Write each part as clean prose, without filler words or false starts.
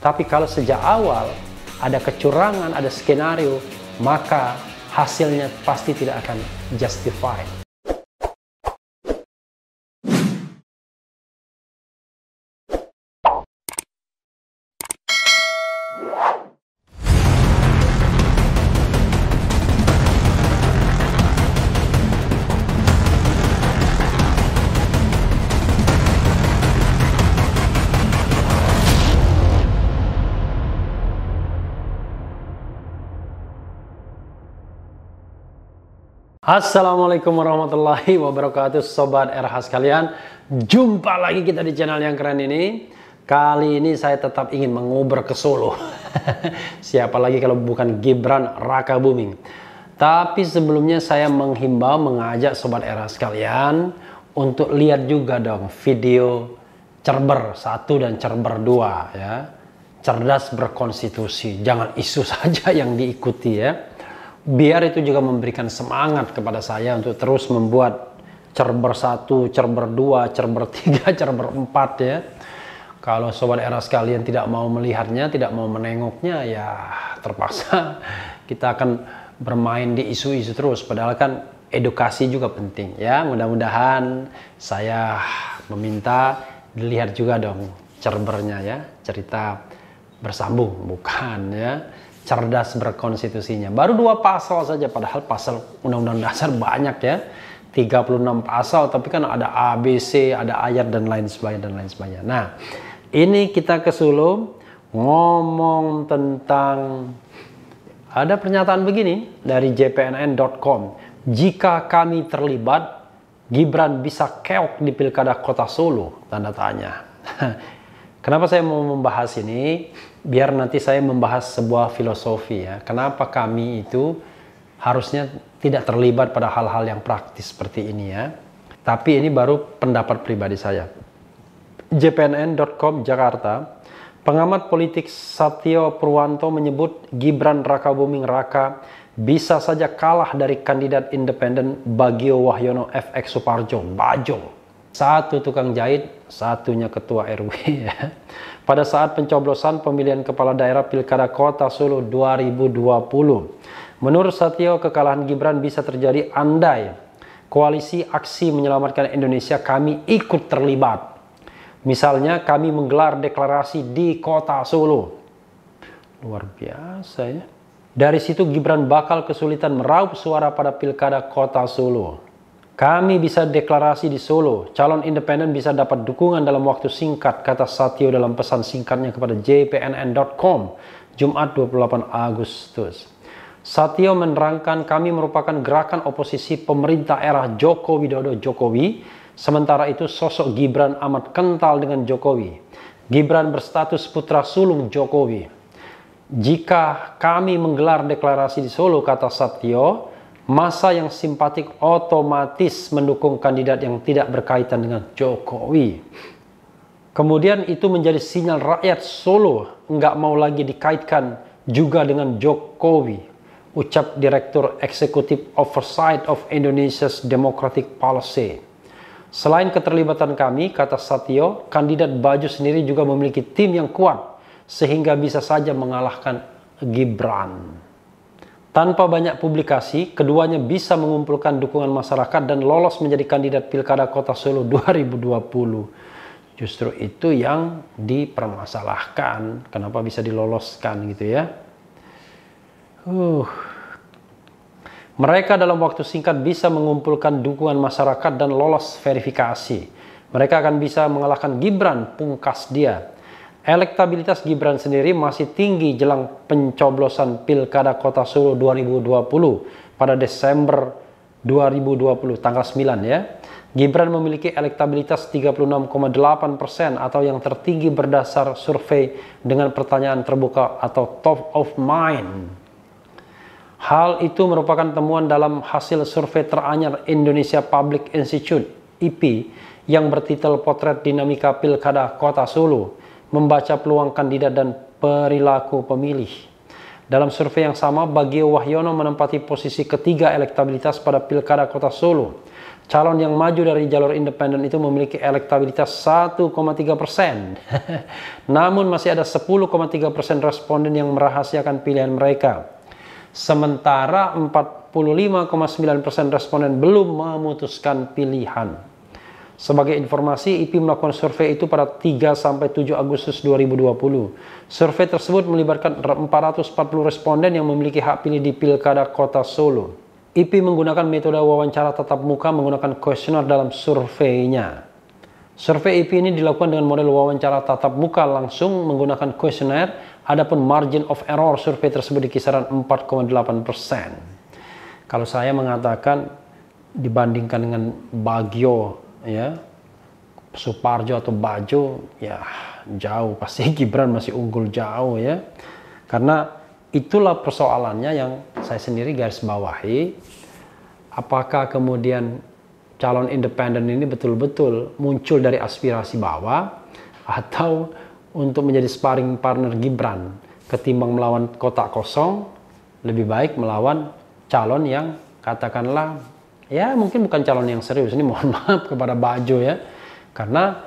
Tapi kalau sejak awal ada kecurangan, ada skenario, maka hasilnya pasti tidak akan justified. Assalamualaikum warahmatullahi wabarakatuh, Sobat RH sekalian. Jumpa lagi kita di channel yang keren ini. Kali ini saya tetap ingin menguber ke Solo. Siapa lagi kalau bukan Gibran Rakabuming. Tapi sebelumnya saya mengajak Sobat RH sekalian untuk lihat juga dong video Cerber 1 dan Cerber 2 ya. Cerdas berkonstitusi, jangan isu saja yang diikuti ya. Biar itu juga memberikan semangat kepada saya untuk terus membuat Cerber 1, Cerber 2, Cerber 3, Cerber 4 ya. Kalau Sobat Era sekalian tidak mau melihatnya, tidak mau menengoknya, ya terpaksa kita akan bermain di isu-isu terus. Padahal kan edukasi juga penting ya. Mudah-mudahan saya meminta dilihat juga dong Cerbernya ya. Cerita bersambung, bukan ya. Cerdas berkonstitusinya. Baru 2 pasal saja, padahal pasal Undang-Undang Dasar banyak ya. 36 pasal, tapi kan ada A, B, C, ada ayat dan lain sebagainya. Nah, ini kita ke Solo ngomong tentang ada pernyataan begini dari jpnn.com. Jika kami terlibat, Gibran bisa keok di Pilkada Kota Solo, tanda tanya. Kenapa saya mau membahas ini? Biar nanti saya membahas sebuah filosofi ya. Kenapa kami itu harusnya tidak terlibat pada hal-hal yang praktis seperti ini ya. Tapi ini baru pendapat pribadi saya. jpnn.com Jakarta. Pengamat politik Satyo Purwanto menyebut Gibran Rakabuming Raka bisa saja kalah dari kandidat independen Bagio Wahyono FX Suparjo, Bajo. Satu tukang jahit, satunya ketua RW ya. Pada saat pencoblosan pemilihan kepala daerah Pilkada Kota Solo 2020. Menurut Satyo, kekalahan Gibran bisa terjadi andai Koalisi Aksi Menyelamatkan Indonesia kami ikut terlibat. Misalnya kami menggelar deklarasi di Kota Solo. Luar biasa ya. Dari situ Gibran bakal kesulitan meraup suara pada Pilkada Kota Solo. Kami bisa deklarasi di Solo, calon independen bisa dapat dukungan dalam waktu singkat, kata Satyo dalam pesan singkatnya kepada jpnn.com, Jumat 28 Agustus. Satyo menerangkan kami merupakan gerakan oposisi pemerintah era Joko Widodo Jokowi, sementara itu sosok Gibran amat kental dengan Jokowi. Gibran berstatus putra sulung Jokowi. Jika kami menggelar deklarasi di Solo, kata Satyo, masa yang simpatik otomatis mendukung kandidat yang tidak berkaitan dengan Jokowi. Kemudian itu menjadi sinyal rakyat Solo nggak mau lagi dikaitkan juga dengan Jokowi, ucap Direktur Eksekutif Oversight of Indonesia's Democratic Policy. Selain keterlibatan kami, kata Satyo, kandidat Bajo sendiri juga memiliki tim yang kuat sehingga bisa saja mengalahkan Gibran. Tanpa banyak publikasi, keduanya bisa mengumpulkan dukungan masyarakat dan lolos menjadi kandidat Pilkada Kota Solo 2020. Justru itu yang dipermasalahkan. Kenapa bisa diloloskan gitu ya? Mereka dalam waktu singkat bisa mengumpulkan dukungan masyarakat dan lolos verifikasi. Mereka akan bisa mengalahkan Gibran, pungkas dia. Elektabilitas Gibran sendiri masih tinggi jelang pencoblosan Pilkada Kota Solo 2020 pada Desember 2020 tanggal 9 ya. Gibran memiliki elektabilitas 36,8% atau yang tertinggi berdasar survei dengan pertanyaan terbuka atau top of mind. Hal itu merupakan temuan dalam hasil survei teranyar Indonesia Public Institute (IP) yang bertitel Potret Dinamika Pilkada Kota Solo. Membaca peluang kandidat dan perilaku pemilih. Dalam survei yang sama, Bagio Wahyono menempati posisi ketiga elektabilitas pada Pilkada Kota Solo. calon yang maju dari jalur independen itu memiliki elektabilitas 1,3%. Namun masih ada 10,3% responden yang merahasiakan pilihan mereka. Sementara 45,9% responden belum memutuskan pilihan. Sebagai informasi, IP melakukan survei itu pada 3-7 Agustus 2020. Survei tersebut melibatkan 440 responden yang memiliki hak pilih di Pilkada Kota Solo. IP menggunakan metode wawancara tatap muka menggunakan kuesioner dalam surveinya. Survei IP ini dilakukan dengan model wawancara tatap muka langsung menggunakan kuesioner, adapun margin of error survei tersebut di kisaran 4,8%. Kalau saya mengatakan dibandingkan dengan Bagio, ya, Suparjo atau Bajo, ya jauh, pasti Gibran masih unggul jauh ya. Karena itulah persoalannya yang saya sendiri garis bawahi. Apakah kemudian calon independen ini betul-betul muncul dari aspirasi bawah, atau untuk menjadi sparring partner Gibran ketimbang melawan kotak kosong, lebih baik melawan calon yang katakanlah ya mungkin bukan calon yang serius. Ini mohon maaf kepada Bajo ya, karena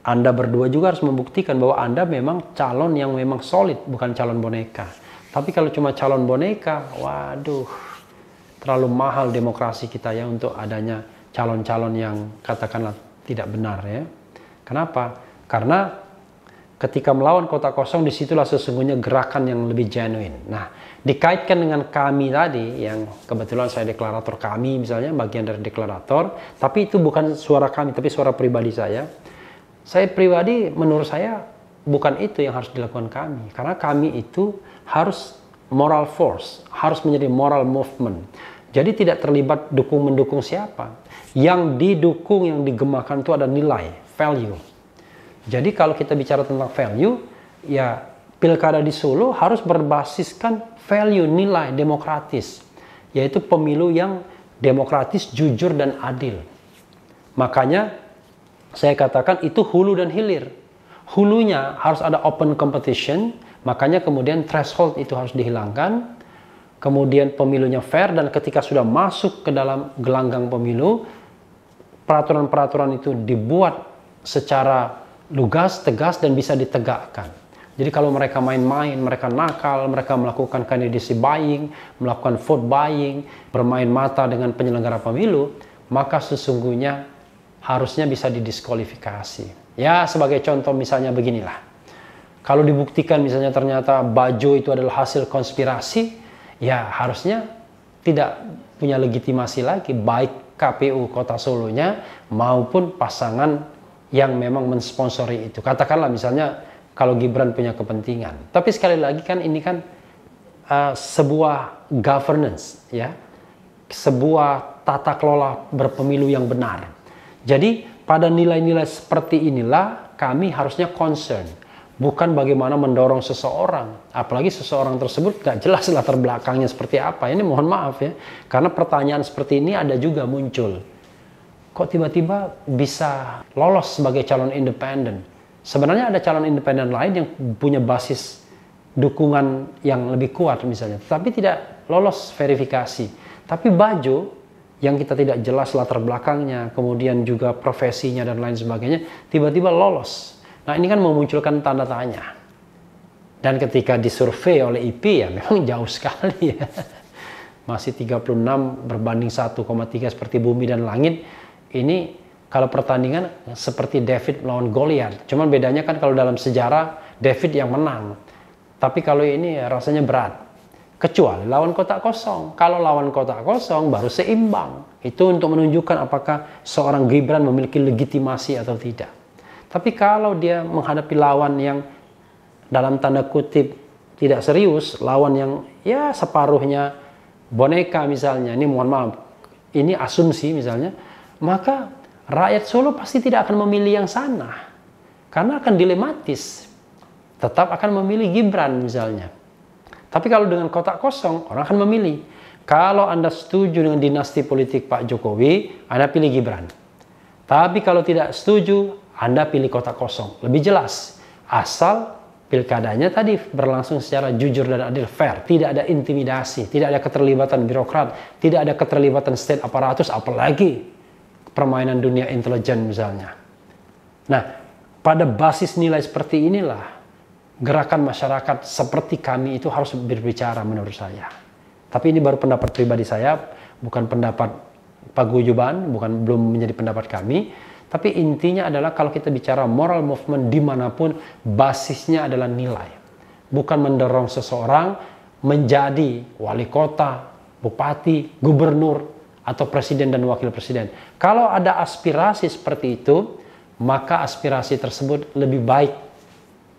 Anda berdua juga harus membuktikan bahwa Anda memang calon yang memang solid, bukan calon boneka. Tapi kalau cuma calon boneka, waduh, terlalu mahal demokrasi kita ya untuk adanya calon-calon yang katakanlah tidak benar ya. Kenapa? Karena ketika melawan kotak kosong, disitulah sesungguhnya gerakan yang lebih genuine. Nah, dikaitkan dengan kami tadi, yang kebetulan saya deklarator kami misalnya, bagian dari deklarator, tapi itu bukan suara kami, tapi suara pribadi saya. Saya pribadi, menurut saya, bukan itu yang harus dilakukan kami. Karena kami itu harus moral force, harus menjadi moral movement. Jadi tidak terlibat dukung-mendukung siapa. Yang didukung, yang digemakan itu ada nilai, value. Jadi kalau kita bicara tentang value, ya pilkada di Solo harus berbasiskan value, nilai demokratis. Yaitu pemilu yang demokratis, jujur, dan adil. Makanya saya katakan itu hulu dan hilir. Hulunya harus ada open competition, makanya kemudian threshold itu harus dihilangkan. Kemudian pemilunya fair, dan ketika sudah masuk ke dalam gelanggang pemilu, peraturan-peraturan itu dibuat secara lugas, tegas, dan bisa ditegakkan. Jadi kalau mereka main-main, mereka nakal, mereka melakukan candidacy buying, melakukan vote buying, bermain mata dengan penyelenggara pemilu, maka sesungguhnya harusnya bisa didiskualifikasi. Ya, sebagai contoh misalnya beginilah. Kalau dibuktikan misalnya ternyata Bajo itu adalah hasil konspirasi, ya harusnya tidak punya legitimasi lagi, baik KPU Kota Solonya maupun pasangan yang memang mensponsori itu. Katakanlah misalnya kalau Gibran punya kepentingan. Tapi sekali lagi kan ini kan sebuah governance, ya, sebuah tata kelola berpemilu yang benar. Jadi pada nilai-nilai seperti inilah kami harusnya concern. Bukan bagaimana mendorong seseorang. Apalagi seseorang tersebut gak jelas latar belakangnya seperti apa. Ini mohon maaf ya. Karena pertanyaan seperti ini ada juga muncul. Kok tiba-tiba bisa lolos sebagai calon independen? Sebenarnya ada calon independen lain yang punya basis dukungan yang lebih kuat misalnya. Tapi tidak lolos verifikasi. Tapi Bajo yang kita tidak jelas latar belakangnya, kemudian juga profesinya dan lain sebagainya, tiba-tiba lolos. Nah ini kan memunculkan tanda tanya. Dan ketika disurvei oleh IP ya memang jauh sekali ya. Masih 36 berbanding 1,3 seperti bumi dan langit. Ini kalau pertandingan seperti David melawan Goliat. Cuman bedanya kan kalau dalam sejarah David yang menang. Tapi kalau ini rasanya berat. Kecuali lawan kotak kosong. Kalau lawan kotak kosong baru seimbang. Itu untuk menunjukkan apakah seorang Gibran memiliki legitimasi atau tidak. Tapi kalau dia menghadapi lawan yang dalam tanda kutip tidak serius, lawan yang ya separuhnya boneka misalnya, ini mohon maaf, ini asumsi misalnya, maka rakyat Solo pasti tidak akan memilih yang sana. Karena akan dilematis. Tetap akan memilih Gibran misalnya. Tapi kalau dengan kotak kosong, orang akan memilih. Kalau Anda setuju dengan dinasti politik Pak Jokowi, Anda pilih Gibran. Tapi kalau tidak setuju, Anda pilih kotak kosong. Lebih jelas, asal pilkadanya tadi berlangsung secara jujur dan adil, fair. Tidak ada intimidasi, tidak ada keterlibatan birokrat, tidak ada keterlibatan state aparatus, apalagi permainan dunia intelijen misalnya. Nah, pada basis nilai seperti inilah gerakan masyarakat seperti kami itu harus berbicara menurut saya. Tapi ini baru pendapat pribadi saya, bukan pendapat paguyuban, belum menjadi pendapat kami. Tapi intinya adalah kalau kita bicara moral movement dimanapun, basisnya adalah nilai. Bukan mendorong seseorang menjadi wali kota, bupati, gubernur, atau presiden dan wakil presiden. Kalau ada aspirasi seperti itu, maka aspirasi tersebut lebih baik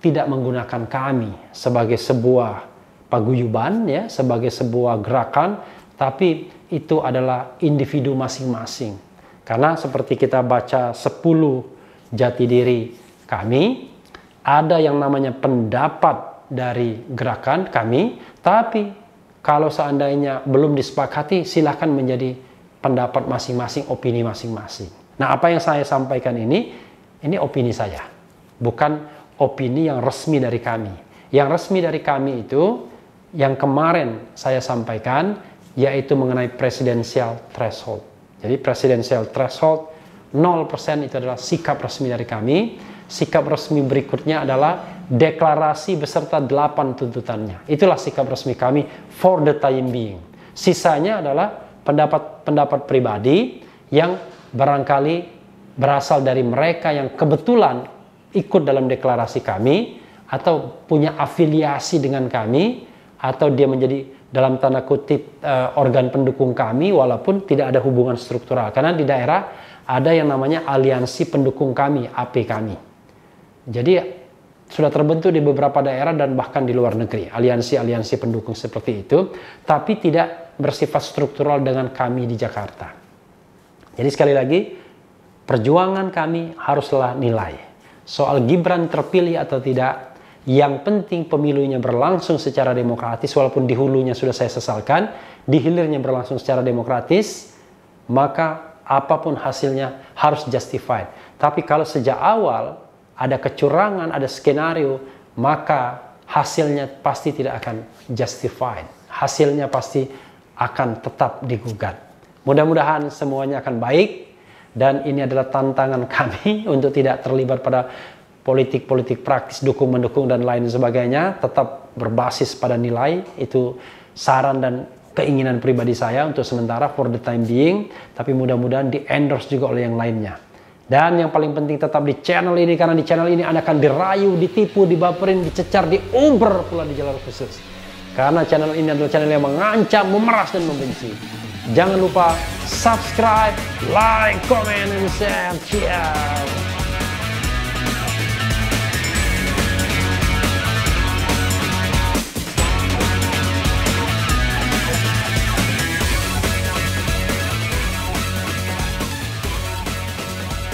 tidak menggunakan kami sebagai sebuah paguyuban, ya, sebagai sebuah gerakan, tapi itu adalah individu masing-masing. Karena seperti kita baca 10 jati diri kami, ada yang namanya pendapat dari gerakan kami, tapi kalau seandainya belum disepakati, silahkan menjadi pendapat masing-masing, opini masing-masing. Nah, apa yang saya sampaikan ini opini saya, bukan opini yang resmi dari kami. Yang resmi dari kami itu, yang kemarin saya sampaikan, yaitu mengenai presidensial threshold. Jadi presidensial threshold 0% itu adalah sikap resmi dari kami. Sikap resmi berikutnya adalah deklarasi beserta 8 tuntutannya. Itulah sikap resmi kami for the time being. Sisanya adalah pendapat pribadi yang barangkali berasal dari mereka yang kebetulan ikut dalam deklarasi kami, atau punya afiliasi dengan kami, atau dia menjadi dalam tanda kutip organ pendukung kami walaupun tidak ada hubungan struktural. Karena di daerah ada yang namanya aliansi pendukung kami, AP kami. Jadi sudah terbentuk di beberapa daerah dan bahkan di luar negeri aliansi-aliansi pendukung seperti itu, tapi tidak bersifat struktural dengan kami di Jakarta. Jadi sekali lagi, perjuangan kami haruslah nilai. Soal Gibran terpilih atau tidak, yang penting pemilunya berlangsung secara demokratis, walaupun di hulunya sudah saya sesalkan, di hilirnya berlangsung secara demokratis, maka apapun hasilnya harus justified. Tapi kalau sejak awal ada kecurangan, ada skenario, maka hasilnya pasti tidak akan justified. Hasilnya pasti akan tetap digugat. Mudah-mudahan semuanya akan baik, dan ini adalah tantangan kami untuk tidak terlibat pada politik-politik praktis, dukung-mendukung dan lain sebagainya, tetap berbasis pada nilai. Itu saran dan keinginan pribadi saya untuk sementara for the time being, tapi mudah-mudahan di-endorse juga oleh yang lainnya. Dan yang paling penting tetap di channel ini, karena di channel ini Anda akan dirayu, ditipu, dibaperin, dicecar, diuber pula di jalur khusus. Karena channel ini adalah channel yang mengancam, memeras, dan membenci. Jangan lupa subscribe, like, comment, and share. Ciao.